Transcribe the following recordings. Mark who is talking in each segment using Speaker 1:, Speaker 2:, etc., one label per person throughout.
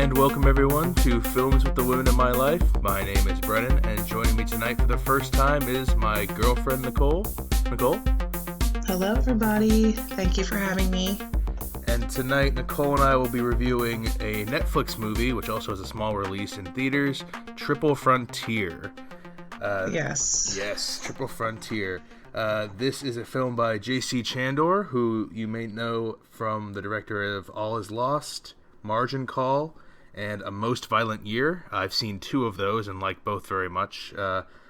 Speaker 1: And welcome everyone to Films with the Women in My Life. My name is Brennan, and joining me tonight for the first time is my girlfriend, Nicole. Nicole?
Speaker 2: Hello everybody, thank you for having me.
Speaker 1: And tonight, Nicole and I will be reviewing a Netflix movie, which also has a small release in theaters, Triple Frontier.
Speaker 2: Yes,
Speaker 1: Triple Frontier. This is a film by J.C. Chandor, who you may know from the director of All Is Lost, Margin Call, and A Most Violent Year. I've seen two of those and like both very much.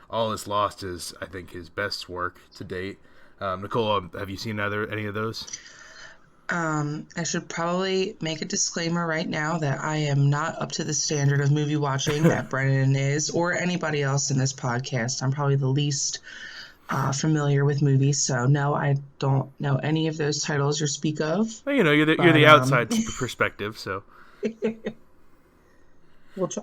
Speaker 1: All Is Lost is, I think, his best work to date. Nicole, have you seen any of those?
Speaker 2: I should probably make a disclaimer right now that I am not up to the standard of movie watching that Brennan is, or anybody else in this podcast. I'm probably the least familiar with movies, so no, I don't know any of those titles you speak of.
Speaker 1: Well, you're the outside perspective, so.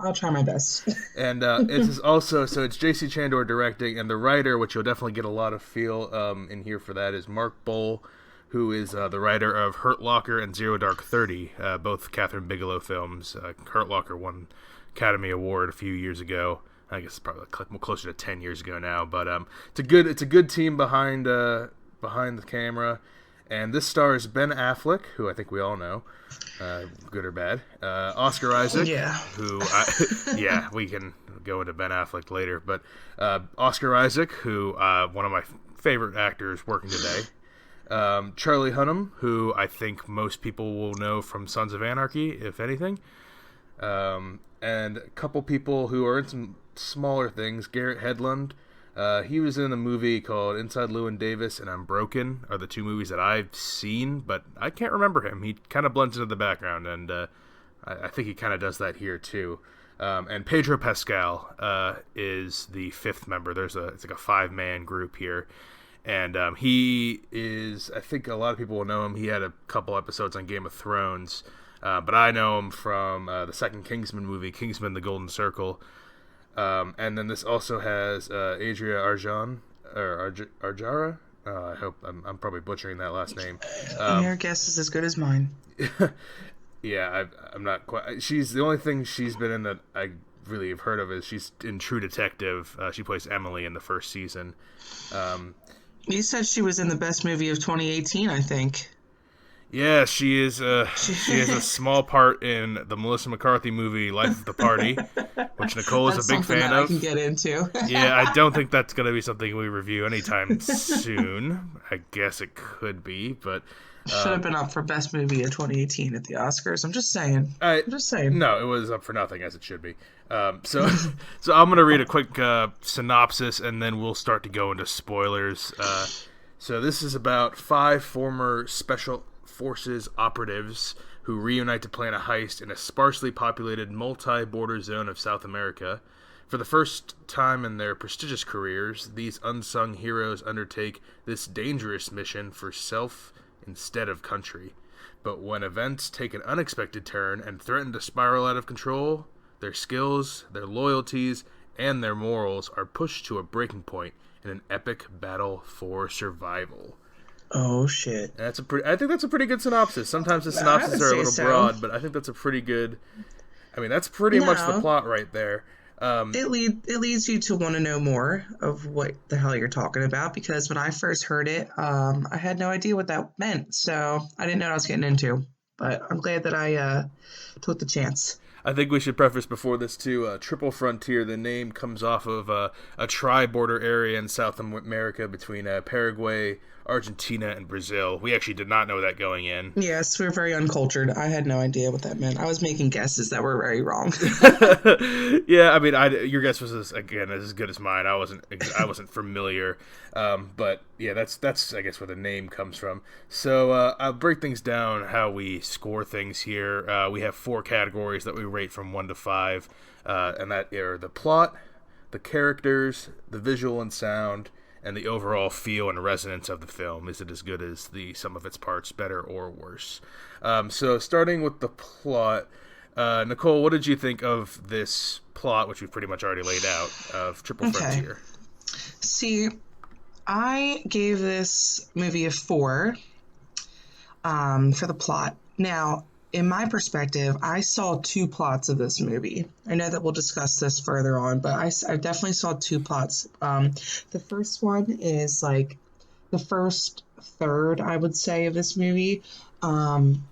Speaker 2: I'll try my best.
Speaker 1: And it's also, so it's J.C. Chandor directing, and the writer, which you'll definitely get a lot of feel in here for that, is Mark Boal, who is the writer of Hurt Locker and Zero Dark 30, both Catherine Bigelow films. Hurt Locker won Academy Award a few years ago. I guess it's probably closer to 10 years ago now, but it's a good team behind the camera, and this stars Ben Affleck, who I think we all know, good or bad, Oscar Isaac, who we can go into Ben Affleck later, but Oscar Isaac, who one of my favorite actors working today, Charlie Hunnam, who I think most people will know from Sons of Anarchy, if anything, and a couple people who are in some smaller things. Garrett Hedlund, he was in a movie called Inside Llewyn Davis and Unbroken, are the two movies that I've seen, but I can't remember him. He kind of blends into the background, and I think he kind of does that here too. And Pedro Pascal is the fifth member. It's like a 5-man group here. And he is, I think a lot of people will know him. He had a couple episodes on Game of Thrones, but I know him from the second Kingsman movie, Kingsman: The Golden Circle. And then this also has Adria Arjara. I hope I'm probably butchering that last name.
Speaker 2: Your guess is as good as mine.
Speaker 1: Yeah, I'm not quite. She's the only thing she's been in that I really have heard of is she's in True Detective. She plays Emily in the first season.
Speaker 2: You said she was in the best movie of 2018, I think.
Speaker 1: Yeah, she is. She has a small part in the Melissa McCarthy movie Life of the Party, which Nicole is a big fan of.
Speaker 2: I can get into.
Speaker 1: Yeah, I don't think that's going to be something we review anytime soon. I guess it could be, but
Speaker 2: should have been up for best movie of 2018 at the Oscars. I'm just saying.
Speaker 1: No, it was up for nothing, as it should be. So I'm going to read a quick synopsis, and then we'll start to go into spoilers. So this is about 5 former Special Forces operatives who reunite to plan a heist in a sparsely populated multi-border zone of South America. For the first time in their prestigious careers, these unsung heroes undertake this dangerous mission for self instead of country. But when events take an unexpected turn and threaten to spiral out of control, their skills, their loyalties, and their morals are pushed to a breaking point in an epic battle for survival.
Speaker 2: Oh shit!
Speaker 1: I think that's a pretty good synopsis. Sometimes the synopses are a little broad, but I think that's a pretty good. I mean, that's pretty much the plot right there.
Speaker 2: It leads you to want to know more of what the hell you're talking about, because when I first heard it, I had no idea what that meant, so I didn't know what I was getting into. But I'm glad that I took the chance.
Speaker 1: I think we should preface before this too. Triple Frontier, the name comes off of a tri-border area in South America between Paraguay, Argentina, and Brazil. We actually did not know that going in.
Speaker 2: Yes, we're very uncultured. I had no idea what that meant. I was making guesses that were very wrong.
Speaker 1: Yeah, I mean, your guess was as good as mine. I wasn't familiar, but yeah, that's I guess where the name comes from. So I'll break things down how we score things here. We have 4 categories that we rate from 1 to 5, and that are the plot, the characters, the visual and sound, and the overall feel and resonance of the film. Is it as good as the sum of its parts, better or worse? So starting with the plot, Nicole, what did you think of this plot, which we've pretty much already laid out, of Triple Frontier?
Speaker 2: See, I gave this movie a 4 for the plot. Now, in my perspective, I saw two plots of this movie. I know that we'll discuss this further on, but I definitely saw two plots. The first one is like the first third, I would say, of this movie. Um,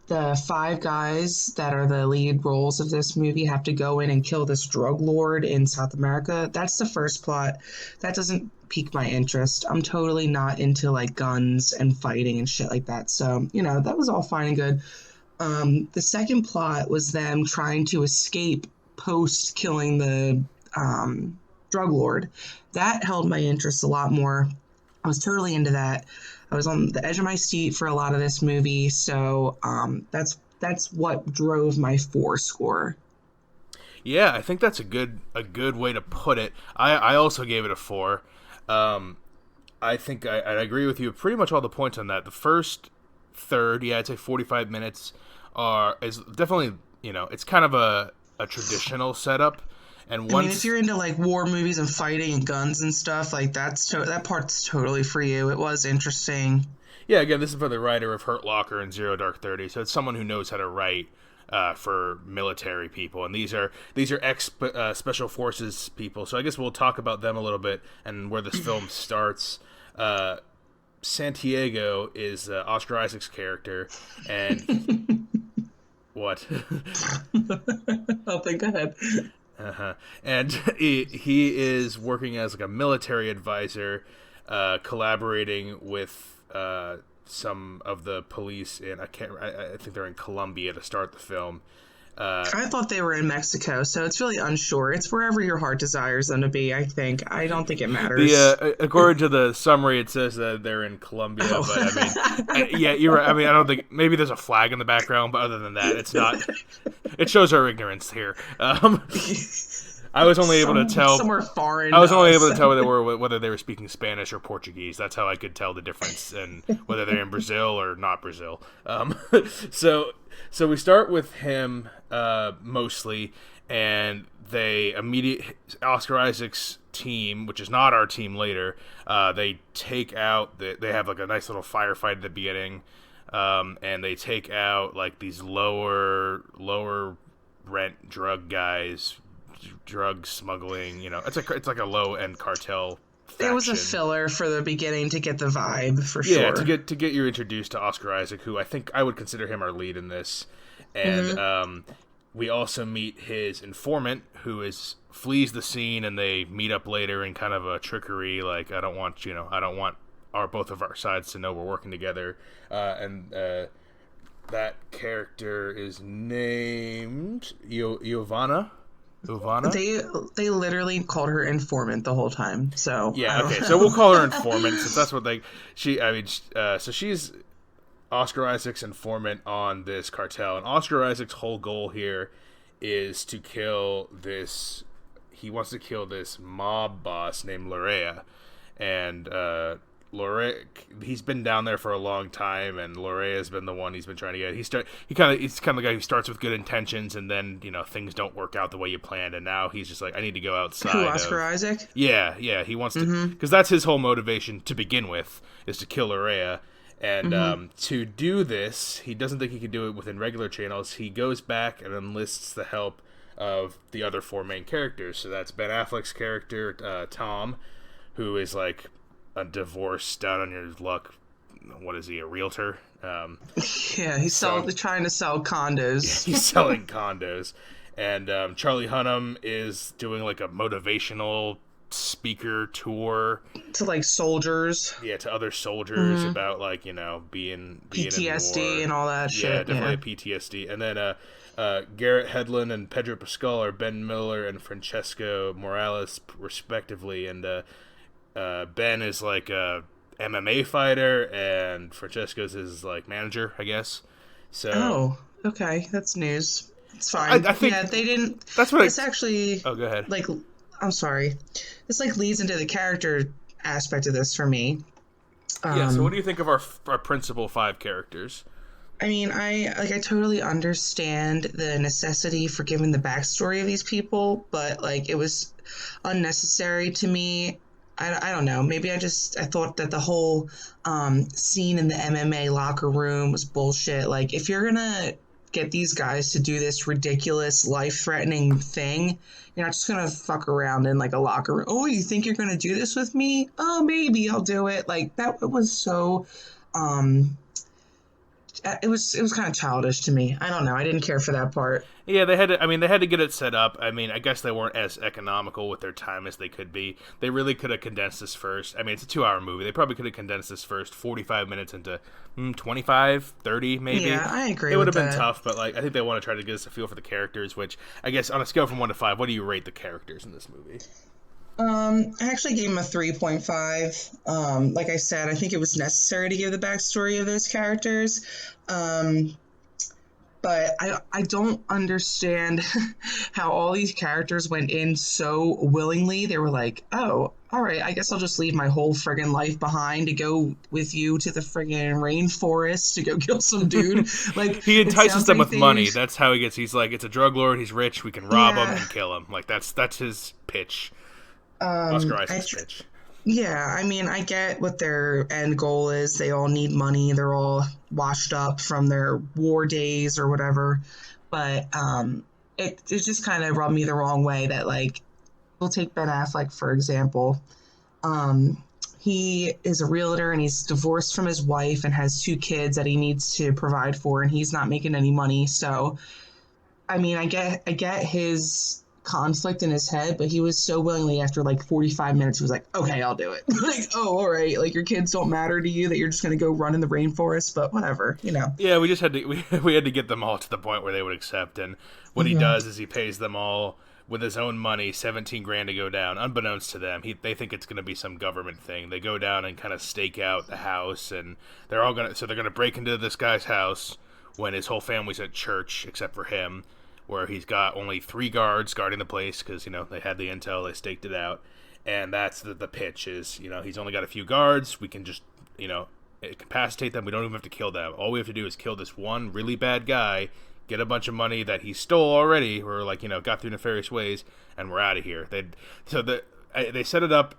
Speaker 2: the five guys that are the lead roles of this movie have to go in and kill this drug lord in South America. That's the first plot. That doesn't pique my interest. I'm totally not into like guns and fighting and shit like that. So, that was all fine and good. The second plot was them trying to escape post killing the drug lord. That held my interest a lot more. I was totally into that. I was on the edge of my seat for a lot of this movie, so that's what drove my 4 score.
Speaker 1: Yeah, I think that's a good way to put it. I also gave it a 4. I think I agree with you pretty much all the points on that. The first third, yeah, I'd say 45 minutes is definitely, it's kind of a traditional setup. And
Speaker 2: I mean, if you're into like war movies and fighting and guns and stuff, like that part's totally for you. It was interesting.
Speaker 1: Yeah, again, this is for the writer of Hurt Locker and Zero Dark 30, so it's someone who knows how to write for military people, and these are ex special forces people. So I guess we'll talk about them a little bit and where this film starts. Santiago is Oscar Isaac's character, and what?
Speaker 2: Oh, go ahead.
Speaker 1: And he is working as like a military advisor, collaborating with some of the police in I think they're in Colombia to start the film.
Speaker 2: I thought they were in Mexico, so it's really unsure. It's wherever your heart desires them to be, I think. I don't think it matters.
Speaker 1: According to the summary, it says that they're in Colombia, but I mean, yeah, you're right. I mean, I don't think, maybe there's a flag in the background, but other than that, it's not. It shows our ignorance here. I was only able to tell
Speaker 2: somewhere foreign.
Speaker 1: I was only able to tell whether they were speaking Spanish or Portuguese. That's how I could tell the difference and whether they're in Brazil or not Brazil. So we start with him mostly, and Oscar Isaac's team, which is not our team later, they take out. They have like a nice little firefight at the beginning, and they take out like these lower rent drug guys. Drug smuggling, it's like a low end cartel faction.
Speaker 2: It was a filler for the beginning to get the vibe for sure.
Speaker 1: Yeah, to get you introduced to Oscar Isaac, who I think I would consider him our lead in this, and we also meet his informant, who flees the scene, and they meet up later in kind of a trickery, like I don't want both of our sides to know we're working together, and that character is named Giovanna.
Speaker 2: They literally called her informant the whole time. So
Speaker 1: yeah, okay. So we'll call her informant since that's what so she's Oscar Isaac's informant on this cartel, and Oscar Isaac's whole goal here is to kill this. He wants to kill this mob boss named Lorea, and Lorea, he's been down there for a long time, and Lorea has been the one he's been trying to get. He's kind of the guy who starts with good intentions, and then things don't work out the way you planned, and now he's just like, I need to go outside.
Speaker 2: Who, Oscar Isaac?
Speaker 1: Yeah, he wants to, because that's his whole motivation to begin with, is to kill Lorea. And to do this, he doesn't think he can do it within regular channels. He goes back and enlists the help of the other 4 main characters. So that's Ben Affleck's character, Tom, who is like a divorce down on your luck. What is he, a realtor?
Speaker 2: Yeah, he's trying to sell condos.
Speaker 1: He's selling condos. And Charlie Hunnam is doing like a motivational speaker tour
Speaker 2: to like soldiers.
Speaker 1: Yeah, to other soldiers about like, being
Speaker 2: PTSD
Speaker 1: in war.
Speaker 2: And all that shit.
Speaker 1: Yeah, definitely PTSD. And then Garrett Hedlund and Pedro Pascal are Ben Miller and Francesco Morales respectively, and Ben is like a MMA fighter, and Francesco's his like manager, I guess. So.
Speaker 2: Oh, okay, that's news. It's fine.
Speaker 1: I think
Speaker 2: they didn't.
Speaker 1: That's what
Speaker 2: it's actually.
Speaker 1: Oh, go ahead.
Speaker 2: Like, I'm sorry. This like leads into the character aspect of this for me.
Speaker 1: Yeah. So, what do you think of our principal 5 characters?
Speaker 2: I mean, I totally understand the necessity for giving the backstory of these people, but like it was unnecessary to me. I don't know. Maybe I thought that the whole scene in the MMA locker room was bullshit. Like, if you're gonna get these guys to do this ridiculous, life-threatening thing. You're not just gonna fuck around in like a locker room. Oh, you think you're gonna do this with me? Oh, maybe I'll do it. Like that it was so um it was kind of childish to me. I don't know. I didn't care for that part.
Speaker 1: Yeah, they had to. I mean, they had to get it set up. I mean, I guess they weren't as economical with their time as they could be. They really could have condensed this first. I mean, it's a 2-hour movie. They probably could have condensed this first 45 minutes into 25, 30 maybe.
Speaker 2: Yeah, I agree.
Speaker 1: It would have
Speaker 2: with
Speaker 1: been
Speaker 2: that.
Speaker 1: tough, but like I think they want to try to get us a feel for the characters. Which I guess on a scale from 1 to 5, what do you rate the characters in this movie?
Speaker 2: I actually gave him a 3.5. Like I said, I think it was necessary to give the backstory of those characters. But I don't understand how all these characters went in so willingly. They were like, oh, all right, I guess I'll just leave my whole friggin' life behind to go with you to the friggin' rainforest to go kill some dude. Like
Speaker 1: He entices them with money.
Speaker 2: things.
Speaker 1: That's how he gets. He's like, it's a drug lord. He's rich. We can rob him
Speaker 2: Yeah.
Speaker 1: and kill him. Like that's his pitch. Oscar
Speaker 2: I
Speaker 1: Isaac's pitch.
Speaker 2: Yeah, I mean, I get what their end goal is. They all need money. They're all washed up from their war days or whatever. But it just kind of rubbed me the wrong way that, like, we'll take Ben Affleck, for example. He is a realtor and he's divorced from his wife and has 2 kids that he needs to provide for, and he's not making any money. So, I mean, I get his conflict in his head, but he was so willingly after like 45 minutes, he was like, okay, I'll do it. Like, oh, all right. Like your kids don't matter to you that you're just going to go run in the rainforest, but whatever, you know.
Speaker 1: Yeah, we just had to we had to get them all to the point where they would accept. And what he does is he pays them all with his own money, 17 grand to go down, unbeknownst to them. They think it's going to be some government thing. They go down and kind of stake out the house, and they're gonna break into this guy's house when his whole family's at church except for him, where he's got only 3 guards guarding the place because, they had the intel, they staked it out. And that's the pitch is, he's only got a few guards. We can just, incapacitate them. We don't even have to kill them. All we have to do is kill this one really bad guy, get a bunch of money that he stole already, or got through nefarious ways, and we're out of here. They set it up,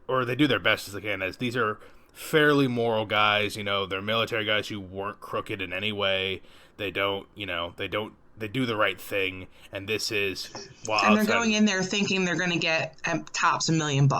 Speaker 1: or they do their best as they can, as these are fairly moral guys. They're military guys who weren't crooked in any way. They don't, they do the right thing, and this is
Speaker 2: and they're going in there thinking they're going to get at tops $1 million.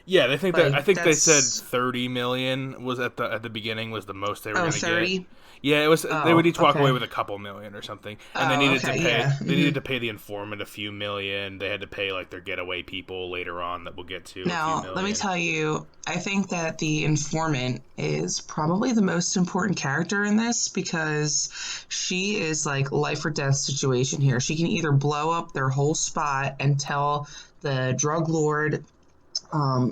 Speaker 1: Yeah, they think
Speaker 2: like,
Speaker 1: I think they said 30 million was at the beginning was the most they were going to
Speaker 2: 30?
Speaker 1: get. Yeah, it was. They would each walk
Speaker 2: okay.
Speaker 1: away with a couple million or something, and they needed to pay.
Speaker 2: Yeah.
Speaker 1: They needed to pay the informant a few million. They had to pay their getaway people later on that we'll get to.
Speaker 2: Now, let me tell you, I think that the informant is probably the most important character in this because she is like life or death situation here. She can either blow up their whole spot and tell the drug lord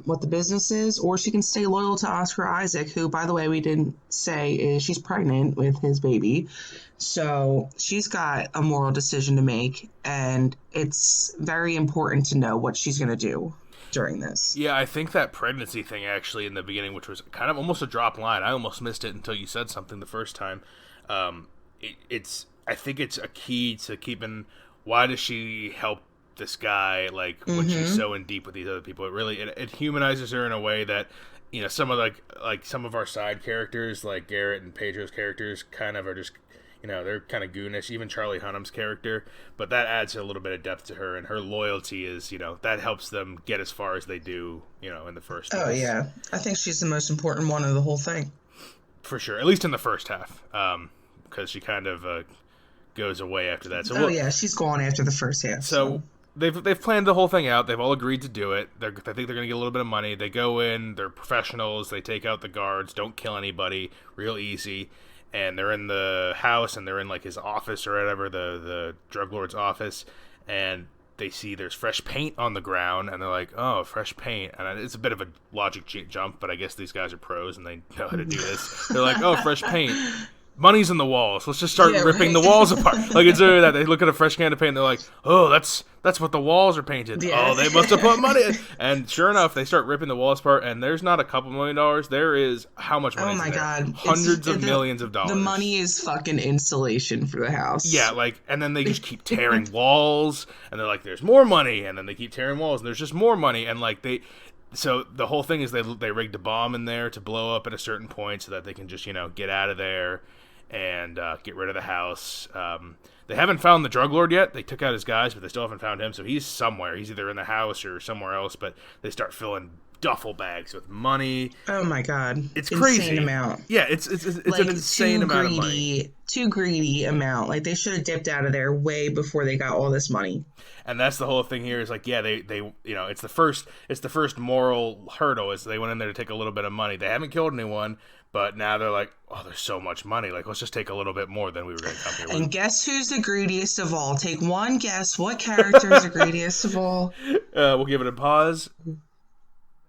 Speaker 2: what the business is, or she can stay loyal to Oscar Isaac, who, by the way, we didn't say is she's pregnant with his baby. So she's got a moral decision to make, and it's very important to know what she's going to do during this.
Speaker 1: Yeah, I think that pregnancy thing actually in the beginning, which was kind of almost a drop line. I almost missed it until you said something the first time. I think it's a key to keeping. Why does she help this guy when she's so in deep with these other people? It humanizes her in a way that some of some of our side characters like Garrett and Pedro's characters kind of are just they're kind of goonish, even Charlie Hunnam's character, but that adds a little bit of depth to her, and her loyalty is that helps them get as far as they do in the first place.
Speaker 2: Oh yeah, I think she's the most important one of the whole thing
Speaker 1: for sure, at least in the first half, because she kind of goes away after that. So
Speaker 2: yeah, she's gone after the first half.
Speaker 1: So they've planned the whole thing out. They've all agreed to do it. I think they're going to get a little bit of money. They go in. They're professionals. They take out the guards. Don't kill anybody. Real easy. And they're in the house, and they're in his office or whatever, the drug lord's office. And they see there's fresh paint on the ground, and they're like, "Oh, fresh paint." And it's a bit of a logic jump, but I guess these guys are pros and they know how to do this. They're like, "Oh, fresh paint. Money's in the walls. Let's just start ripping the walls apart." It's really that. They look at a fresh can of paint and they're like, "Oh, that's what the walls are painted. Yeah. Oh, they must have put money in." And sure enough, they start ripping the walls apart, and there's not a couple $1 million. There is how much money?
Speaker 2: Oh my god,
Speaker 1: hundreds of millions of dollars.
Speaker 2: The money is fucking insulation for the house.
Speaker 1: Yeah, and then they just keep tearing walls, and they're like, "There's more money," and then they keep tearing walls, and there's just more money, and So the whole thing is they rigged a bomb in there to blow up at a certain point so that they can just get out of there. and get rid of the house. They haven't found the drug lord yet. They took out his guys, but they still haven't found him. So he's somewhere. He's either in the house or somewhere else. But they start filling duffel bags with money.
Speaker 2: Oh my god,
Speaker 1: it's
Speaker 2: insane
Speaker 1: crazy
Speaker 2: amount.
Speaker 1: Yeah, it's like an insane amount of money.
Speaker 2: Too greedy amount. Like they should have dipped out of there way before they got all this money.
Speaker 1: And that's the whole thing here is like, yeah, they it's the first moral hurdle is they went in there to take a little bit of money. They haven't killed anyone, but now they're like, oh, there's so much money. Like, let's just take a little bit more than we were going to come here with.
Speaker 2: And guess who's the greediest of all? Take one guess. What character is the greediest of all?
Speaker 1: We'll give it a pause.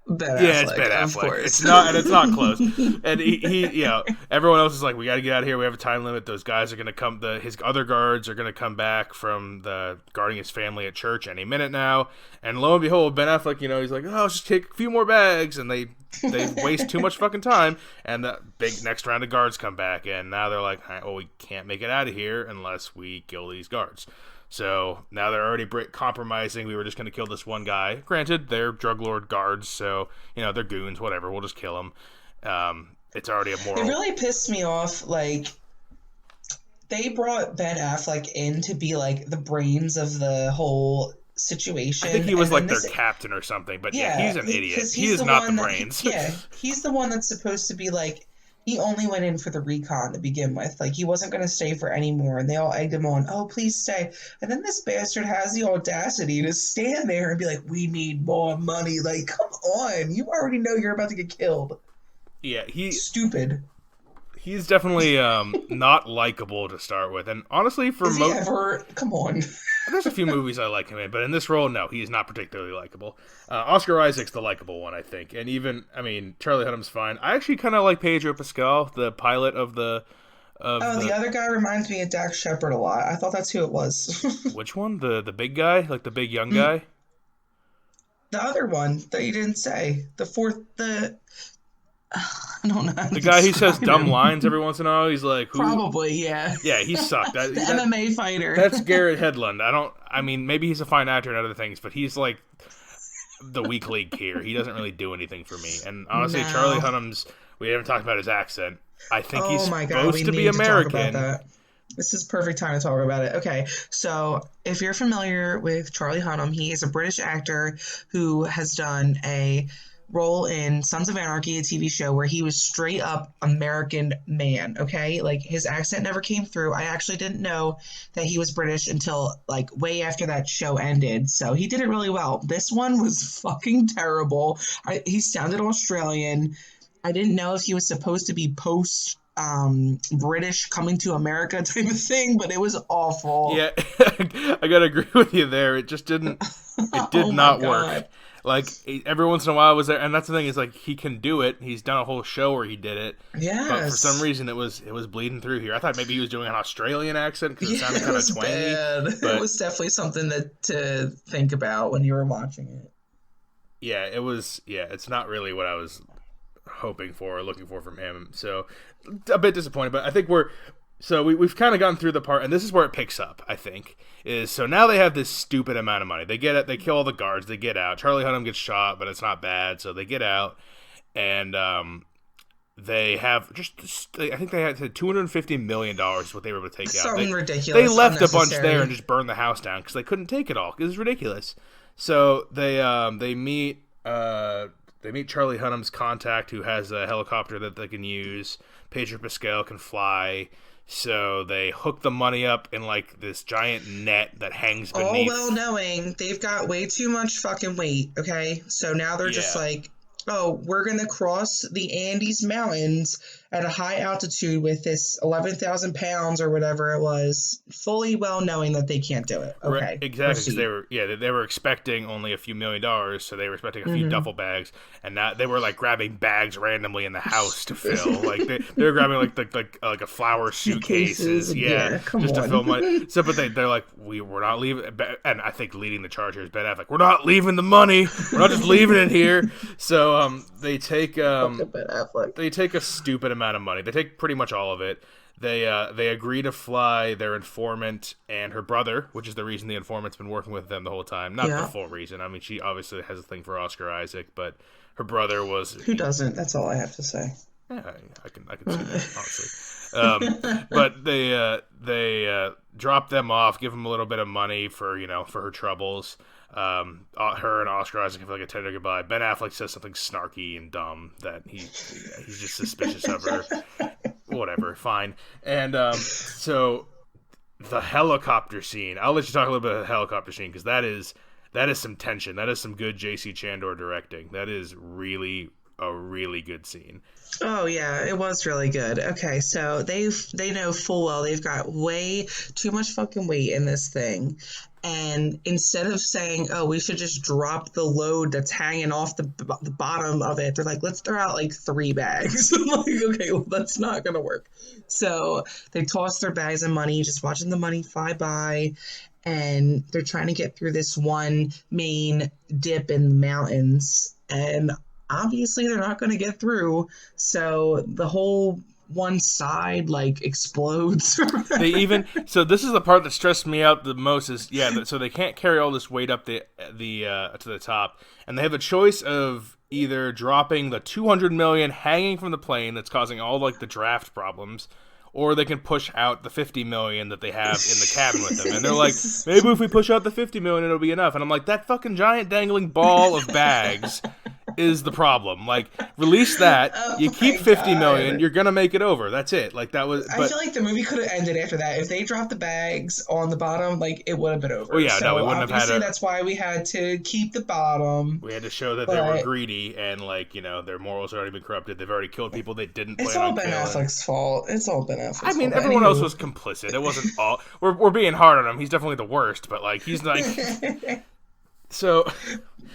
Speaker 2: Ben Affleck,
Speaker 1: it's Ben Affleck.
Speaker 2: Of course.
Speaker 1: It's not close. And he everyone else is like, we got to get out of here. We have a time limit. Those guys are going to come. His other guards are going to come back from the guarding his family at church any minute now. And lo and behold, Ben Affleck, he's like, oh, let's just take a few more bags. And they waste too much fucking time. And the big next round of guards come back. And now they're like, well, we can't make it out of here unless we kill these guards. So now they're already compromising. We were just going to kill this one guy. Granted, they're drug lord guards, so they're goons. Whatever, we'll just kill them. It's already a moral.
Speaker 2: It really pissed me off. Like they brought Ben Affleck in to be like the brains of the whole situation.
Speaker 1: I think he was like their captain or something. But yeah, he's an idiot. He is not the brains.
Speaker 2: He's the one that's supposed to be like. He only went in for the recon to begin with. Like, he wasn't going to stay for any more, and they all egged him on, oh, please stay. And then this bastard has the audacity to stand there and be like, we need more money. Like, come on. You already know you're about to get killed.
Speaker 1: Yeah,
Speaker 2: Stupid.
Speaker 1: He's definitely not likable to start with. And honestly, for
Speaker 2: most... Come on.
Speaker 1: There's a few movies I like him in, but in this role, no, he's not particularly likable. Oscar Isaac's the likable one, I think. And even, Charlie Hunnam's fine. I actually kind of like Pedro Pascal, the pilot of the...
Speaker 2: the other guy reminds me of Dax Shepard a lot. I thought that's who it was.
Speaker 1: Which one? The big guy? Like the big young guy?
Speaker 2: The other one that you didn't say. I don't know.
Speaker 1: The guy who says dumb lines every once in a while, he's like...
Speaker 2: Probably, yeah.
Speaker 1: Yeah, he sucked.
Speaker 2: The MMA fighter.
Speaker 1: That's Garrett Hedlund. Maybe he's a fine actor and other things, but he's like the weak link here. He doesn't really do anything for me. And honestly, Charlie Hunnam's... We haven't talked about his accent. I think he's supposed to be American.
Speaker 2: This is perfect time to talk about it. Okay, so if you're familiar with Charlie Hunnam, he is a British actor who has done a role in Sons of Anarchy, a TV show where he was straight up American man, okay? Like, his accent never came through. I actually didn't know that he was British until, like, way after that show ended, so he did it really well. This one was fucking terrible. He sounded Australian. I didn't know if he was supposed to be British coming to America type of thing, but it was awful.
Speaker 1: Yeah, I gotta agree with you there. It just didn't, it did not work. Like, every once in a while I was there, and that's the thing, is like, he can do it. He's done a whole show where he did it.
Speaker 2: Yes.
Speaker 1: But for some reason it was bleeding through here. I thought maybe he was doing an Australian accent because it sounded kind of twangy.
Speaker 2: Bad. But it was definitely something to think about when you were watching it.
Speaker 1: Yeah, it was. Yeah, it's not really what I was hoping for or looking for from him. So a bit disappointed, but I think we've kind of gotten through the part, and this is where it picks up, I think, is so now they have this stupid amount of money. They get it, they kill all the guards, they get out. Charlie Hunnam gets shot, but it's not bad, so they get out, and they have I think they had $250 million is what they were able to take out.
Speaker 2: Something ridiculous.
Speaker 1: They left a bunch there and just burned the house down because they couldn't take it all, because it's ridiculous. So they meet Charlie Hunnam's contact, who has a helicopter that they can use. Pedro Pascal can fly. So they hook the money up in like this giant net that hangs beneath.
Speaker 2: All well knowing they've got way too much fucking weight, okay? So now they're just like, oh, we're going to cross the Andes Mountains at a high altitude with this 11,000 pounds or whatever it was, fully well knowing that they can't do it. Okay,
Speaker 1: right, exactly. They were expecting only a few $1 million, so they were expecting a few duffel bags, and now they were like grabbing bags randomly in the house to fill. Like they were grabbing like a flower suitcases,
Speaker 2: just
Speaker 1: to fill money. So, but they're like, we're not leaving, and I think leading the charge here is Ben Affleck. We're not leaving the money. We're not just leaving it here. So they take a stupid amount of money. They take pretty much all of it. They agree to fly their informant and her brother, which is the reason the informant's been working with them the whole time. Not the full reason. I mean, she obviously has a thing for Oscar Isaac, but her brother was...
Speaker 2: Who doesn't? That's all I have to say.
Speaker 1: Yeah, I can see that, honestly. But they drop them off, give them a little bit of money for her troubles. Her and Oscar Isaac have like a tender goodbye. Ben Affleck says something snarky and dumb that he's just suspicious of her. Whatever, fine. And so the helicopter scene. I'll let you talk a little bit about the helicopter scene because that is some tension. That is some good J.C. Chandor directing. That is really a really good scene.
Speaker 2: Oh yeah, it was really good. Okay, so they know full well they've got way too much fucking weight in this thing. And instead of saying, "Oh, we should just drop the load that's hanging off the bottom of it," they're like, "Let's throw out like 3 bags." I'm like, okay, well, that's not gonna work. So they toss their bags of money, just watching the money fly by, and they're trying to get through this one main dip in the mountains, and obviously they're not going to get through, so the whole one side like explodes.
Speaker 1: So this is the part that stressed me out the most is so they can't carry all this weight up the to the top, and they have a choice of either dropping the 200 million hanging from the plane that's causing all like the draft problems, or they can push out the 50 million that they have in the cabin with them. And they're like, maybe if we push out the 50 million, it'll be enough. And I'm like, that fucking giant dangling ball of bags is the problem. Like, release that. You keep 50 million, you're going to make it over. That's it. Like, that was.
Speaker 2: I feel like the movie could have ended after that. If they dropped the bags on the bottom, like, it would have been over.
Speaker 1: Oh, yeah,
Speaker 2: so
Speaker 1: no, we wouldn't have had it.
Speaker 2: That's why we had to keep the bottom.
Speaker 1: We had to show that they were greedy and, like, their morals had already been corrupted. They've already killed people they didn't plan on killing.
Speaker 2: It's all Ben Affleck's fault. It's all Ben Affleck's fault.
Speaker 1: I mean, everyone else was complicit. It wasn't all. We're being hard on him. He's definitely the worst, but, like, he's like. So.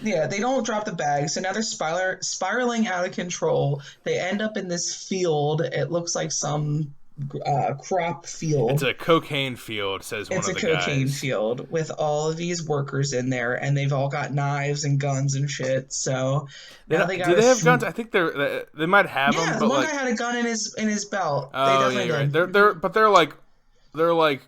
Speaker 2: Yeah, they don't drop the bag, so now they're spiraling out of control. They end up in this field. It looks like some crop field.
Speaker 1: It's a cocaine field, says one of the guys. It's a
Speaker 2: cocaine field with all of these workers in there, and they've all got knives and guns and shit. So now
Speaker 1: do they have guns? I think they might have them.
Speaker 2: Yeah, the one guy had a gun in his belt.
Speaker 1: Oh, they definitely did. They're like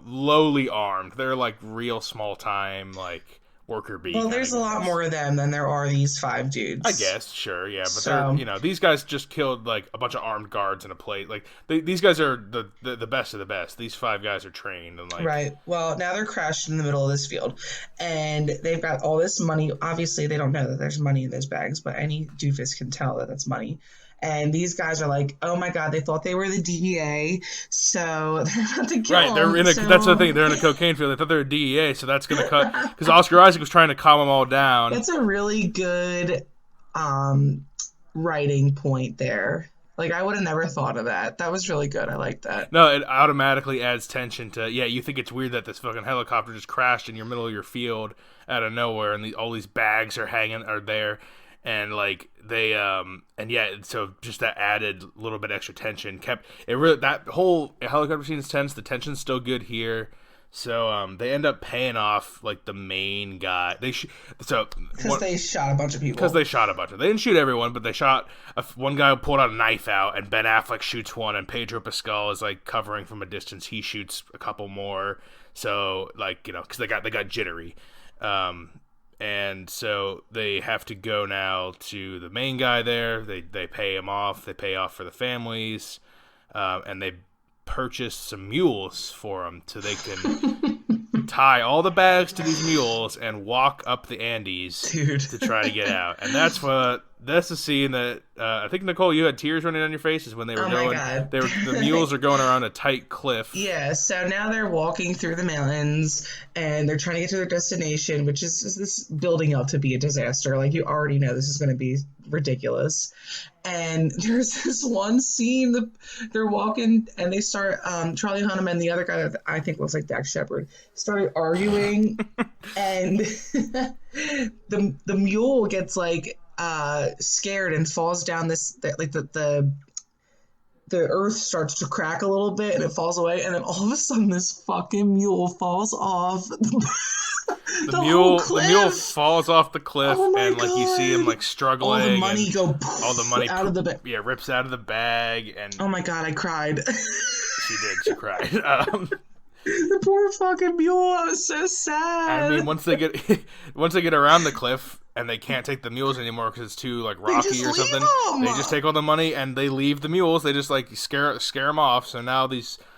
Speaker 1: lowly armed. They're like real small time like worker bee.
Speaker 2: Well, there's a lot more of them than there are these 5 dudes.
Speaker 1: I guess, sure, yeah, but they're these guys just killed like a bunch of armed guards in a plate. Like these guys are the best of the best. These 5 guys are trained and like
Speaker 2: right. Well, now they're crashed in the middle of this field, and they've got all this money. Obviously, they don't know that there's money in those bags, but any doofus can tell that that's money. And these guys are like, oh my god, they thought they were the DEA, so they're about to kill them.
Speaker 1: That's the thing. They're in a cocaine field. They thought they were DEA, so that's going to cut. Because Oscar Isaac was trying to calm them all down.
Speaker 2: That's a really good writing point there. Like, I would have never thought of that. That was really good. I like that.
Speaker 1: No, it automatically adds tension to, you think it's weird that this fucking helicopter just crashed in your middle of your field out of nowhere, and all these bags are there. And like so just that added little bit extra tension that whole helicopter scene is tense. The tension's still good here, so they end up paying off like the main guy. They
Speaker 2: shot a bunch of people.
Speaker 1: They didn't shoot everyone, but they shot one guy. Pulled out a knife out, and Ben Affleck shoots one, and Pedro Pascal is like covering from a distance. He shoots a couple more. So like because they got jittery. And so they have to go now to the main guy there. They pay him off. They pay off for the families, and they purchase some mules for them so they can tie all the bags to these mules and walk up the Andes to try to get out. And that's the scene that I think, Nicole, you had tears running down your faces when they were going.
Speaker 2: God.
Speaker 1: The mules are going around a tight cliff.
Speaker 2: Yeah, so now they're walking through the mountains and they're trying to get to their destination, which is this building up to be a disaster. Like, you already know this is going to be ridiculous. And there's this one scene that they're walking and they start Charlie Hunnam and the other guy that I think looks like Dax Shepard started arguing and the mule gets like scared and falls down the earth starts to crack a little bit and it falls away, and then all of a sudden this fucking mule falls off the mule
Speaker 1: falls off the cliff. And like you see him like struggling.
Speaker 2: All the money out of the bag.
Speaker 1: Yeah, rips out of the bag. And
Speaker 2: oh my god, I cried.
Speaker 1: She cried.
Speaker 2: The poor fucking mule. I was so sad.
Speaker 1: I mean, once they get around the cliff, and they can't take the mules anymore because it's too like
Speaker 2: They just
Speaker 1: rocky or
Speaker 2: leave
Speaker 1: something. They just
Speaker 2: them.
Speaker 1: take all the money and they leave the mules. They just like scare them off. So now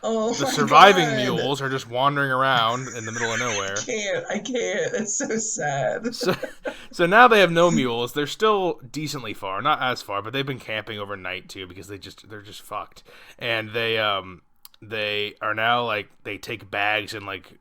Speaker 2: Oh
Speaker 1: the
Speaker 2: my
Speaker 1: surviving
Speaker 2: god.
Speaker 1: mules are just wandering around in the middle of nowhere.
Speaker 2: I can't. It's so sad.
Speaker 1: So so now they have no mules. They're still decently far, not as far, but they've been camping overnight too because they're just fucked. And they are now like they take bags and like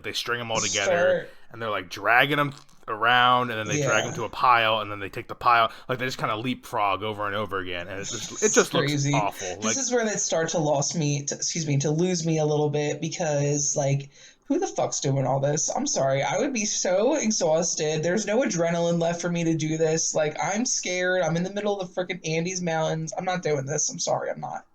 Speaker 1: they string them all together
Speaker 2: Start.
Speaker 1: and they're like dragging them around and then they drag them
Speaker 2: Yeah.
Speaker 1: to a pile and then they take the pile like they just kind of leapfrog over and over again and it
Speaker 2: It's
Speaker 1: just looks
Speaker 2: crazy.
Speaker 1: awful.
Speaker 2: This
Speaker 1: Like
Speaker 2: is where they start to to lose me a little bit because like who the fuck's doing all this? I'm sorry. I would be so exhausted. There's no adrenaline left for me to do this. Like I'm scared. I'm in the middle of the freaking Andes Mountains. I'm not doing this. I'm sorry. I'm not.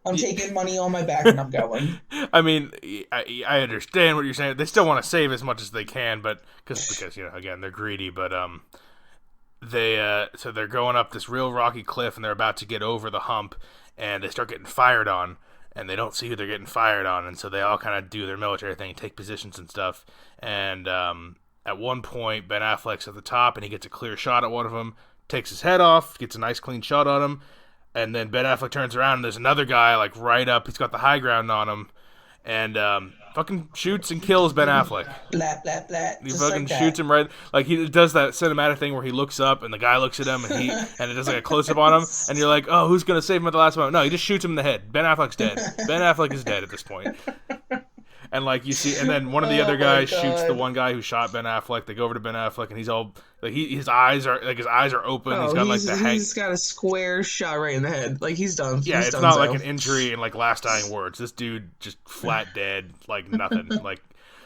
Speaker 2: I'm taking money on my back and I'm going.
Speaker 1: I mean, I understand what you're saying. They still want to save as much as they can, but because again they're greedy. But so they're going up this real rocky cliff and they're about to get over the hump, and they start getting fired on, and they don't see who they're getting fired on, and so they all kind of do their military thing, take positions and stuff. And at one point, Ben Affleck's at the top, and he gets a clear shot at one of them, takes his head off, gets a nice clean shot on him. And then Ben Affleck turns around and there's another guy like right up. He's got the high ground on him, and fucking shoots and kills Ben Affleck.
Speaker 2: Blah blah blah.
Speaker 1: He
Speaker 2: Just
Speaker 1: fucking
Speaker 2: like that.
Speaker 1: shoots him right. Like he does that cinematic thing where he looks up and the guy looks at him and it does like a close up on him and you're like, oh, who's gonna save him at the last moment? No, he just shoots him in the head. Ben Affleck's dead. Ben Affleck is dead at this point. And like you see, and then one of the other
Speaker 2: my
Speaker 1: guys shoots the
Speaker 2: God.
Speaker 1: one guy who shot Ben Affleck. They go over to Ben Affleck, and he's all like, his eyes are open. He's
Speaker 2: Oh,
Speaker 1: got like the hang.
Speaker 2: he's got a square shot right in the head. Like he's done.
Speaker 1: Yeah,
Speaker 2: He's
Speaker 1: it's
Speaker 2: done
Speaker 1: not
Speaker 2: so.
Speaker 1: like an injury and like last dying words. This dude just flat dead, like nothing. Like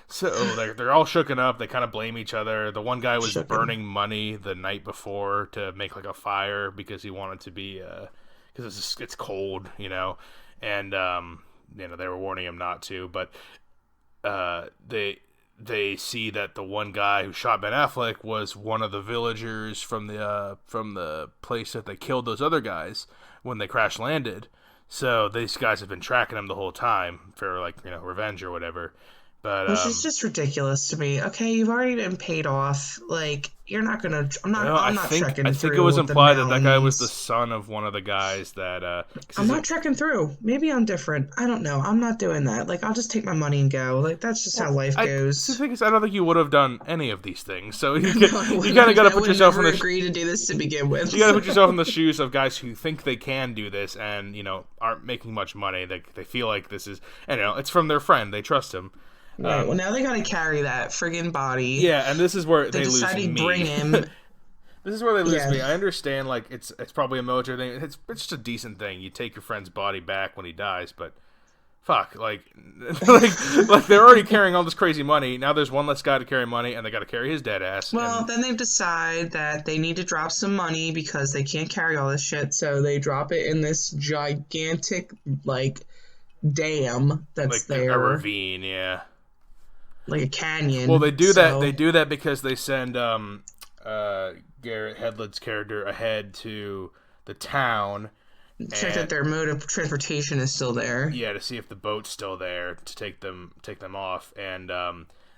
Speaker 1: so, they're all shooken up. They kind of blame each other. The one guy was
Speaker 2: Shooken.
Speaker 1: burning money the night before to make like a fire because he wanted to be because it's cold, and they were warning him not to, but they see that the one guy who shot Ben Affleck was one of the villagers from the place that they killed those other guys when they crash landed. So these guys have been tracking him the whole time for revenge or whatever. But
Speaker 2: Which is just ridiculous to me. Okay, you've already been paid off. Like you're not gonna. I'm not trekking
Speaker 1: I
Speaker 2: through.
Speaker 1: think it was implied
Speaker 2: the
Speaker 1: that guy was the
Speaker 2: mountains.
Speaker 1: son of one of the guys that.
Speaker 2: I'm not trekking through. Maybe I'm different. I don't know. I'm not doing that. Like I'll just take my money and go. Like that's just how life
Speaker 1: The
Speaker 2: goes.
Speaker 1: thing is, I don't think you would have done any of these things. So you
Speaker 2: No,
Speaker 1: kind of got to
Speaker 2: I
Speaker 1: put
Speaker 2: would
Speaker 1: yourself in
Speaker 2: never
Speaker 1: the
Speaker 2: agree to do this to begin with.
Speaker 1: you got to put yourself in the shoes of guys who think they can do this and aren't making much money. They feel like this is it's from their friend. They trust him.
Speaker 2: Right. Well, now they got to carry that friggin' body.
Speaker 1: Yeah, and this is where
Speaker 2: They
Speaker 1: they lose
Speaker 2: decided to
Speaker 1: me.
Speaker 2: bring him.
Speaker 1: This is where they lose
Speaker 2: Yeah.
Speaker 1: me. I understand, like it's probably a military thing. It's just a decent thing. You take your friend's body back when he dies, but fuck, like they're already carrying all this crazy money. Now there's one less guy to carry money, and they got to carry his dead ass.
Speaker 2: Well,
Speaker 1: and,
Speaker 2: then they decide that they need to drop some money because they can't carry all this shit, so they drop it in this gigantic, like, dam that's
Speaker 1: like a
Speaker 2: there,
Speaker 1: ravine, yeah.
Speaker 2: like a canyon.
Speaker 1: Well, they do that.
Speaker 2: so-
Speaker 1: They do that because they send Garrett Hedlund's character ahead to the town.
Speaker 2: check that their mode of transportation is still there.
Speaker 1: Yeah, to see if the boat's still there to take them off, and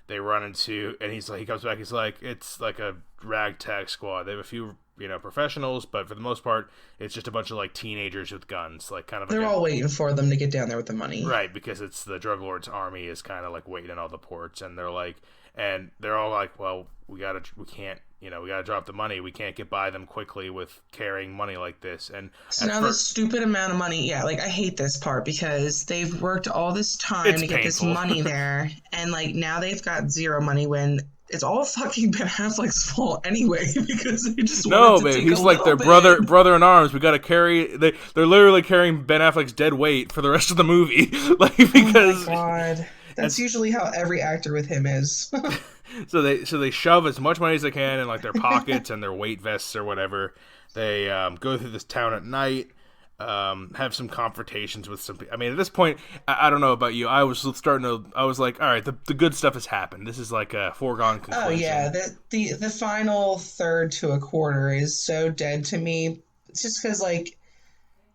Speaker 1: they run into, and he comes back. He's like, it's like a ragtag squad. They have a few professionals, but for the most part, it's just a bunch of like teenagers with guns, like kind of.
Speaker 2: They're all waiting for them to get down there with the money.
Speaker 1: right, because it's the drug lord's army is kind of like waiting in all the ports, and they're all like, well, we gotta drop the money. We can't get by them quickly with carrying money like this. And
Speaker 2: So now this stupid amount of money, yeah, like I hate this part because they've worked all this time to get this
Speaker 1: painful.
Speaker 2: money there, and like now they've got zero money when it's all fucking Ben Affleck's fault anyway because they just
Speaker 1: no,
Speaker 2: wanted to
Speaker 1: man,
Speaker 2: take
Speaker 1: he's
Speaker 2: a
Speaker 1: like their
Speaker 2: little bit.
Speaker 1: brother in arms. We got to carry. They're literally carrying Ben Affleck's dead weight for the rest of the movie, like because.
Speaker 2: Oh my god, that's usually how every actor with him is.
Speaker 1: So they shove as much money as they can in like their pockets and their weight vests or whatever. They go through this town at night, have some confrontations with some. I mean, at this point, I don't know about you. I was like, all right, the good stuff has happened. This is like a foregone conclusion.
Speaker 2: Oh yeah, the final third to a quarter is so dead to me. It's just because like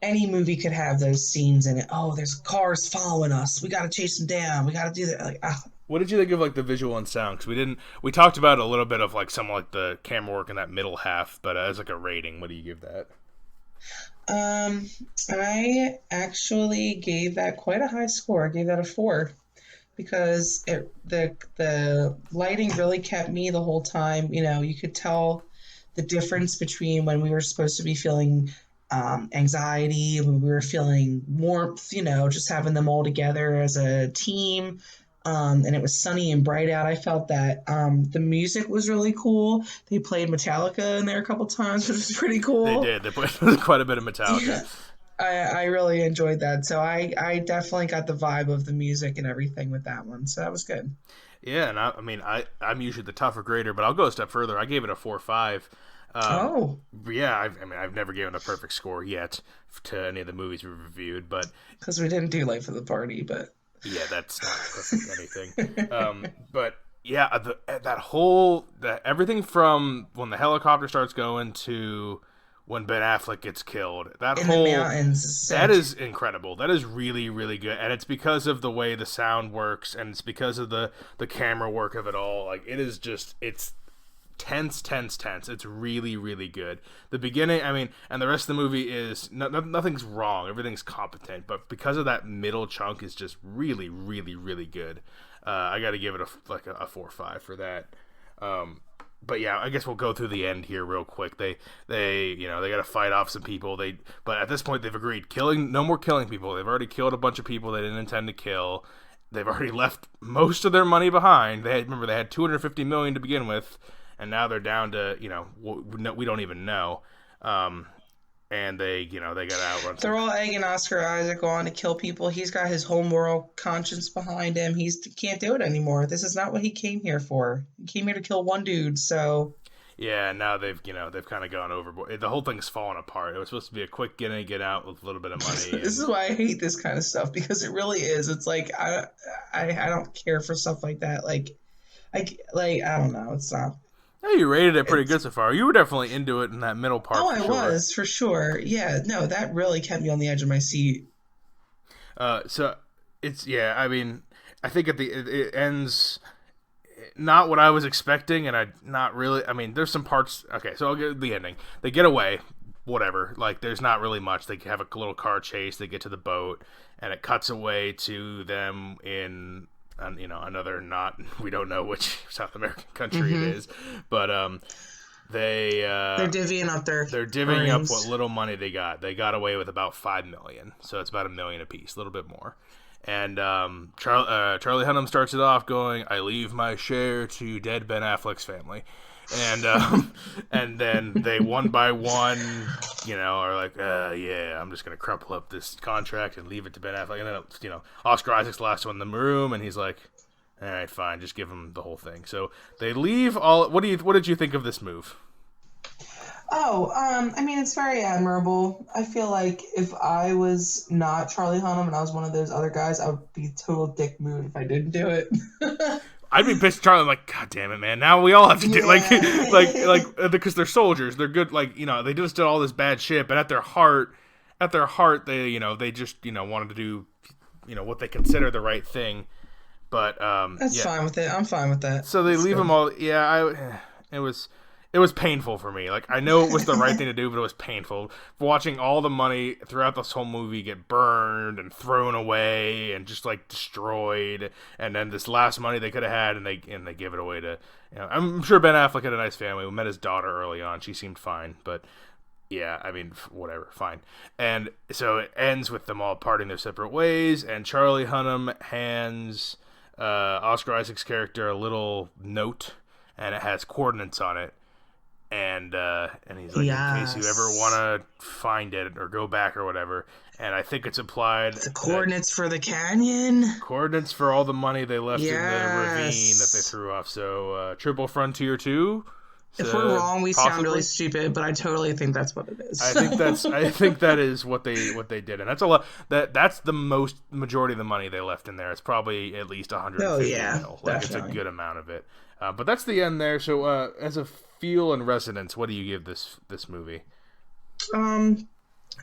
Speaker 2: any movie could have those scenes in it. Oh, there's cars following us. We got to chase them down. We got to do that. Like,
Speaker 1: What did you think of like the visual and sound? Because we talked about a little bit of like some like the camera work in that middle half, but as like a rating, what do you give that?
Speaker 2: Um, I actually gave that quite a high score. I gave that a 4 because the lighting really kept me the whole time. You know, you could tell the difference between when we were supposed to be feeling anxiety, when we were feeling warmth, you know, just having them all together as a team. And it was sunny and bright out. I felt that the music was really cool. They played Metallica in there a couple times, which was pretty
Speaker 1: They
Speaker 2: cool.
Speaker 1: did. They put quite a bit of Metallica.
Speaker 2: Yeah, I really enjoyed that. So I definitely got the vibe of the music and everything with that one. So that was good.
Speaker 1: Yeah, and I mean, I'm usually the tougher grader, but I'll go a step further. I gave it a 4.5. Um,
Speaker 2: Oh,
Speaker 1: yeah, I mean, I've never given a perfect score yet to any of the movies we've reviewed, but
Speaker 2: because we didn't do Life of the Party, but
Speaker 1: yeah, that's not perfect anything. But yeah, that everything from when the helicopter starts going to when Ben Affleck gets killed,
Speaker 2: in the mountains is
Speaker 1: that
Speaker 2: sick.
Speaker 1: is incredible. That is really really good, and it's because of the way the sound works, and it's because of the camera work of it all. Like it's tense, tense, tense. It's really, really good. The beginning, I mean, and the rest of the movie is nothing's wrong. Everything's competent, but because of that middle chunk, is just really, really, really good. I got to give it a 4.5 for that. But yeah, I guess we'll go through the end here real quick. They they got to fight off some people. But at this point they've agreed no more killing people. They've already killed a bunch of people they didn't intend to kill. They've already left most of their money behind. Remember they had 250 million to begin with, and now they're down to we don't even know. And they got to outrun
Speaker 2: They're
Speaker 1: some.
Speaker 2: all egging Oscar Isaac on to kill people. He's got his whole moral conscience behind him. He can't do it anymore. This is not what he came here for. He came here to kill one dude. So
Speaker 1: Yeah, now they've kind of gone overboard. The whole thing's falling apart. It was supposed to be a quick get in, get out with a little bit of money,
Speaker 2: this
Speaker 1: and
Speaker 2: is why I hate this kind of stuff because it really is. It's like I don't care for stuff like that. I don't know. It's not.
Speaker 1: yeah, you rated it pretty
Speaker 2: It's
Speaker 1: good so far. You were definitely into it in that middle part
Speaker 2: oh,
Speaker 1: for
Speaker 2: I
Speaker 1: sure.
Speaker 2: was for sure. Yeah, no, that really kept me on the edge of my seat.
Speaker 1: So it's yeah. I mean, I think it ends not what I was expecting, and I not really. I mean, there's some parts. Okay, so I'll get the ending. They get away, whatever. Like, there's not really much. They have a little car chase. They get to the boat, and it cuts away to them in another not we don't know which South American country it
Speaker 2: Hmm.
Speaker 1: is, but they
Speaker 2: They're divvying up their
Speaker 1: they're divvying up what
Speaker 2: earnings.
Speaker 1: little money they got. They got away with about 5 million, so it's about a million apiece, a little bit more. And Charlie Hunnam starts it off going, "I leave my share to dead Ben Affleck's family," and and then they one by one, are like, "Yeah, I'm just gonna crumple up this contract and leave it to Ben Affleck." And then Oscar Isaac's the last one in the room, and he's like, "All right, fine, just give him the whole thing." So they leave all. What did you think of this move?
Speaker 2: Oh, I mean, it's very admirable. I feel like if I was not Charlie Hunnam and I was one of those other guys, I would be total dick mood if I didn't do it.
Speaker 1: I'd be pissed at Charlie. I'm like, God damn it, man! Now we all have to do
Speaker 2: Yeah.
Speaker 1: because they're soldiers. They're good. They just did all this bad shit, but at their heart, they just wanted to do what they consider the right thing. But
Speaker 2: That's
Speaker 1: yeah.
Speaker 2: fine with it. I'm fine with that.
Speaker 1: So they
Speaker 2: That's
Speaker 1: leave them
Speaker 2: good.
Speaker 1: all. Yeah, it was painful for me. Like, I know it was the right thing to do, but it was painful watching all the money throughout this whole movie get burned and thrown away and just like destroyed. And then this last money they could have had, and they give it away to. I'm sure Ben Affleck had a nice family. We met his daughter early on. She seemed fine, but yeah, I mean, whatever, fine. And so it ends with them all parting their separate ways, and Charlie Hunnam hands Oscar Isaac's character a little note, and it has coordinates on it. And he's like, in case you ever
Speaker 2: Yes.
Speaker 1: want to find it or go back or whatever. And I think it's implied
Speaker 2: The
Speaker 1: that
Speaker 2: coordinates for the canyon.
Speaker 1: coordinates for all the money they left in the ravine that they
Speaker 2: Yes.
Speaker 1: threw off. So Triple Frontier 2.
Speaker 2: If we're
Speaker 1: So
Speaker 2: wrong, we sound really
Speaker 1: possibly.
Speaker 2: stupid, but I totally think that's what it is.
Speaker 1: I think that is what they did, and that's a lot. That's the majority of the money they left in there. It's probably at least 150
Speaker 2: Oh yeah,
Speaker 1: mil. Like, it's a
Speaker 2: definitely.
Speaker 1: good amount of it. But that's the end there. So as a feel and resonance, what do you give this movie?
Speaker 2: Um,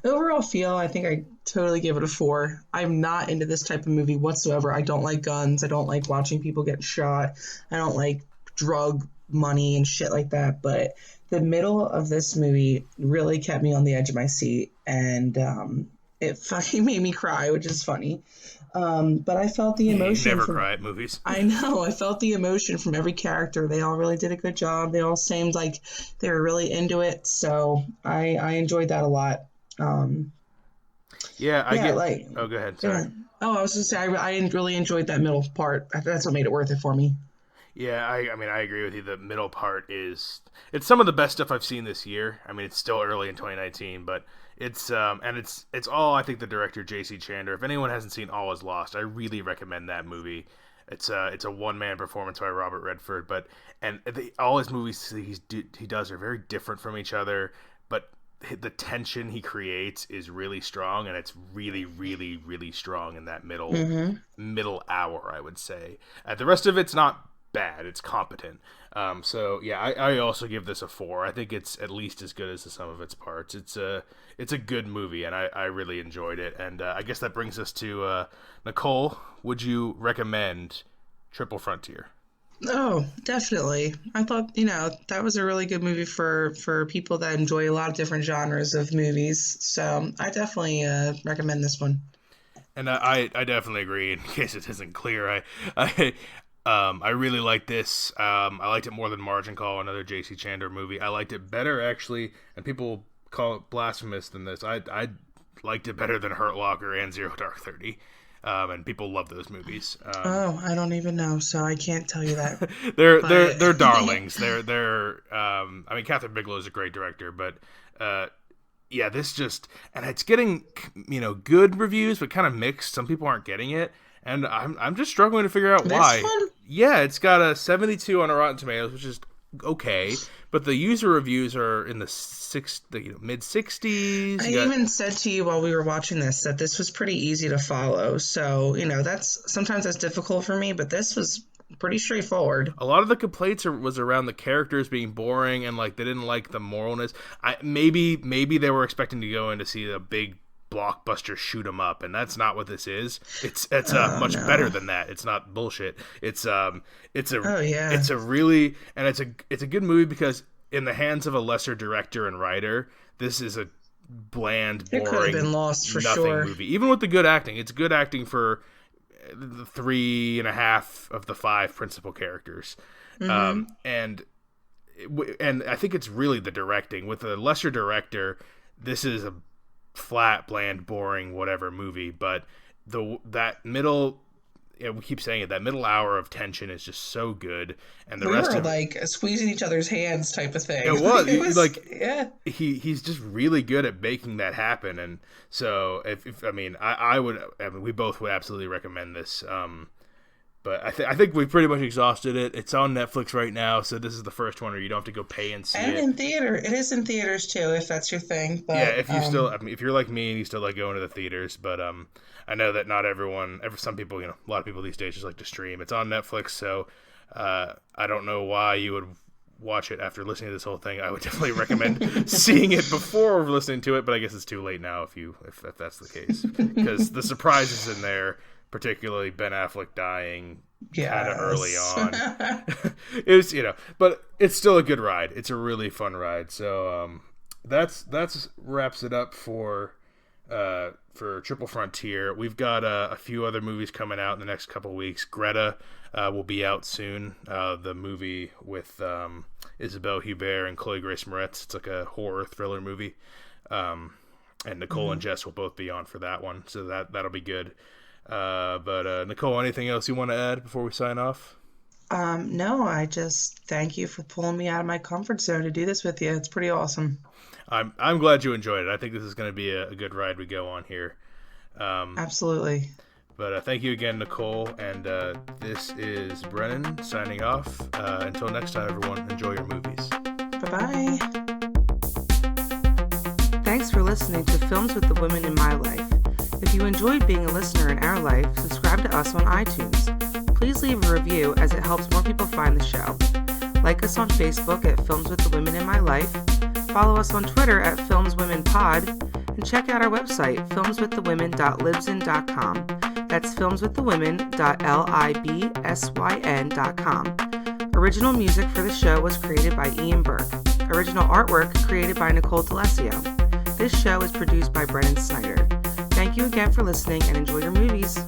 Speaker 2: Overall feel, I think I totally give it a 4. I'm not into this type of movie whatsoever. I don't like guns. I don't like watching people get shot. I don't like drug money and shit like that. But the middle of this movie really kept me on the edge of my seat, and it fucking made me cry, which is funny. But I felt the
Speaker 1: You
Speaker 2: emotion
Speaker 1: never
Speaker 2: from.
Speaker 1: cry at movies.
Speaker 2: I know. I felt the emotion from every character. They all really did a good job. They all seemed like they were really into it. So I enjoyed that a lot. Um,
Speaker 1: Yeah, I
Speaker 2: yeah,
Speaker 1: get.
Speaker 2: like,
Speaker 1: Oh, go ahead. Sorry.
Speaker 2: yeah. Oh, I was gonna say I really enjoyed that middle part. That's what made it worth it for me.
Speaker 1: Yeah, I mean, I agree with you. The middle part it's some of the best stuff I've seen this year. I mean, it's still early in 2019, but it's all, I think, the director J.C. Chandler. If anyone hasn't seen All Is Lost, I really recommend that movie. It's a one man performance by Robert Redford, but all his movies he does are very different from each other, but the tension he creates is really strong, and it's really, really, really strong in that
Speaker 2: Mm-hmm.
Speaker 1: middle hour, I would say. The rest of it's not bad; it's competent. So yeah, I also give this a 4. I think it's at least as good as the sum of its parts. It's a good movie, and I really enjoyed it. And I guess that brings us to Nicole. Would you recommend Triple Frontier?
Speaker 2: Oh, definitely. I thought, that was a really good movie for people that enjoy a lot of different genres of movies. So I definitely recommend this one.
Speaker 1: And I definitely agree. In case it isn't clear, I really like this. I liked it more than Margin Call, another J.C. Chandler movie. I liked it better, actually, and people call it blasphemous than this. I liked it better than Hurt Locker and Zero Dark 30. And people love those movies.
Speaker 2: Oh, I don't even know, so I can't tell you that.
Speaker 1: They're
Speaker 2: But
Speaker 1: darlings. They're I mean, Catherine Bigelow is a great director, but yeah, this just, and it's getting, good reviews, but kind of mixed. Some people aren't getting it, and I'm just struggling to figure out
Speaker 2: this
Speaker 1: why.
Speaker 2: one,
Speaker 1: Yeah, it's got a 72 on a Rotten Tomatoes, which is okay, but the user reviews are in the mid 60s.
Speaker 2: I even said to you while we were watching this that this was pretty easy to follow. So, that's difficult for me, but this was pretty straightforward.
Speaker 1: A lot of the complaints was around the characters being boring, and like they didn't like the moralness. Maybe they were expecting to go in to see a big blockbuster shoot 'em up, and that's not what this is. It's
Speaker 2: Oh
Speaker 1: much better
Speaker 2: no.
Speaker 1: than that. It's not bullshit. It's
Speaker 2: Oh yeah.
Speaker 1: a really, and it's a good movie because in the hands of a lesser director and writer, this is a bland,
Speaker 2: It could have
Speaker 1: boring,
Speaker 2: been lost for
Speaker 1: nothing
Speaker 2: sure.
Speaker 1: movie. Even with the good acting, it's good acting for the three and a half of the five principal characters,
Speaker 2: Mm-hmm.
Speaker 1: and I think it's really the directing. With a lesser director, this is a flat, bland, boring, whatever movie. But that middle, we keep saying it, that middle hour of tension is just so good, and the
Speaker 2: We
Speaker 1: rest
Speaker 2: were
Speaker 1: of
Speaker 2: like squeezing each other's hands type of
Speaker 1: it
Speaker 2: thing.
Speaker 1: was
Speaker 2: It was,
Speaker 1: like
Speaker 2: yeah.
Speaker 1: he's just really good at making that happen. And so if I mean I mean we both would absolutely recommend this. But I think we've pretty much exhausted it. It's on Netflix right now, so this is the first one where you don't have to go pay and see
Speaker 2: And
Speaker 1: it.
Speaker 2: in theater. It is in theaters too, if that's your thing.
Speaker 1: Yeah,
Speaker 2: But
Speaker 1: I mean, if you're like me and you still like going to the theaters, but I know that not everyone, some people, a lot of people these days just like to stream. It's on Netflix, so I don't know why you would watch it after listening to this whole thing. I would definitely recommend seeing it before listening to it, but I guess it's too late now if that's the case, because the surprises in there, particularly Ben Affleck dying kind of early
Speaker 2: yes.
Speaker 1: on. It was, but it's still a good ride. It's a really fun ride. So that's wraps it up for Triple Frontier. We've got a few other movies coming out in the next couple weeks. Greta will be out soon. The movie with Isabelle Huppert and Chloe Grace Moretz. It's like a horror thriller movie. And Nicole and Jess will both be on for that one, so that'll be good. But Nicole, anything else you want to add before we sign off?
Speaker 2: No, I just thank you for pulling me out of my comfort zone to do this with you. It's pretty awesome.
Speaker 1: I'm glad you enjoyed it. I think this is going to be a good ride we go on here.
Speaker 2: Absolutely.
Speaker 1: But thank you again, Nicole. And this is Brennan signing off. Until next time, everyone, enjoy your movies.
Speaker 2: Bye bye.
Speaker 3: Thanks for listening to Films with the Women in My Life. If you enjoyed being a listener in our life, subscribe to us on iTunes. Please leave a review as it helps more people find the show. Like us on Facebook at Films with the Women in My Life. Follow us on Twitter at FilmsWomenPod. And check out our website, filmswiththewomen.libsyn.com. That's filmswiththewomen.libsyn.com. Original music for the show was created by Ian Burke. Original artwork created by Nicole D'Alessio. This show is produced by Brennan Snyder. Thank you again for listening and enjoy your movies.